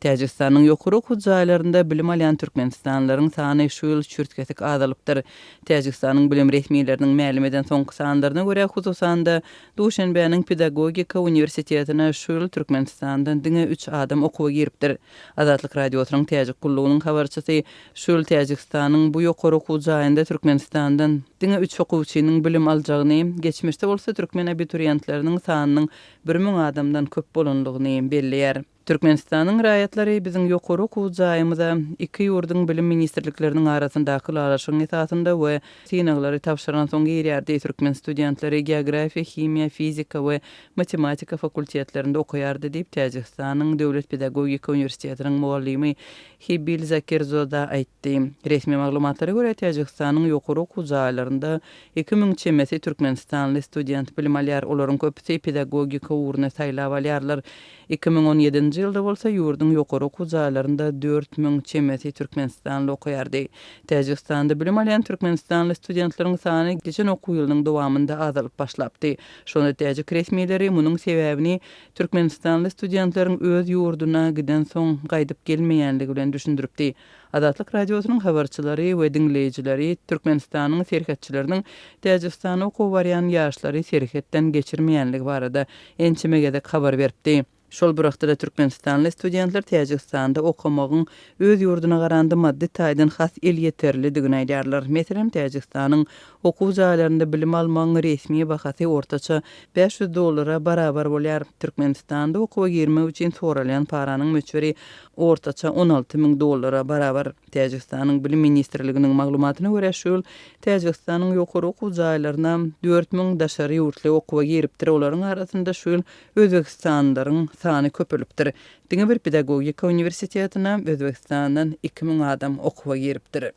Täjikistanyň ýokary okuw jaýlarynda bilim alýan türkmenistanlylaryň sany şu ýyl çürtgesik azalypdyr. Täjikistanyň bilim resmiýetleriniň ma'lumeden soňky sanlaryna görä hususan da Duşanbeýanyň Pedagogika Uniwersitetine şu ýyl Türkmenistandan diňe 3 adam okuwa giripdir. Azatlyk radiosynyň täjik gullugynyň habarçysy şu ýyl Täjikistanyň bu ýokary okuw jaýynda Türkmenistandan diňe 3 okuwçynyň bilim aljagyny, geçmişde bolsa türkmen abiturientleriniň sanynyň 1000 adamdan köp bolanlygyny belliýär. Türkmenistanyň raýatlary biziň ýokary okuw jaýymyza iki ýurduň bilim ministrlikleriniň arasyndaky alaşyň esasynda we synaglary tapşyran soň ýerde türkmen studentleri geografiýa, himiýa, fizika we matematika fakultetlerinde okuýardy diýip Täjikistanyň Döwlet Pedagogika Uniwersitetiniň muallimi Hibil Zakirzoda aýtdy. Resmi maglumatlara görä Täjikistanyň ýokary okuw jaýlarynda 2000 çemesi türkmenistanly student bilim alýar, olaryň köpüsi pedagogika ugruna saýlap alýarlar. 2017-nji ýylda bolsa ýurdun ýokary okuw jaýlarynda 4000 çemesi türkmenistanly okuýardy. Täjikistanda bilim alýan türkmenistanly studentleriň sany geçen okuw ýylynyň dowamında azalyp başlapdy. Şonda täjik resmiýetleri munyň sebäbini türkmenistanly studentleriň öz ýurduna giden soň gaýdyp gelmeýänligi bilen düşündiripdi. Azatlyk radiosynyň habarçylary we dinleýijileri Türkmenistanyň serhetçileriniň Täjikistana okuw barýan ýaşlary serhetden geçirmeýänligi barada ençimegede habar beripdi. Şol bir wagtda Türkmenistanly studentler Täjikistanda okumagyň öz ýurduna garandy maddi taýdan has el ýeterlidigini aýdýarlar. Meselem Täjikistanyň okuw jaýlarynda bilim almagyň resmi bahasy ortaça $500 barabar bolýar. Türkmenistanda okuwa girmek üçin soralýan paranyň möçberi ortaça $16.000 barabar. Täjikistanyň bilim ministrliginiň maglumatyna görä şu ýyl Täjikistanyň ýokary okuw jaýlaryna 4000 daşary ýurtly okuwa giripdir. Olaryň arasynda şu ýyl Özbekistanlylaryň sany köpelipdir. Diňe bir pedagogika uniwersitetine Özbekistandan 2000 adam okuwa giripdir.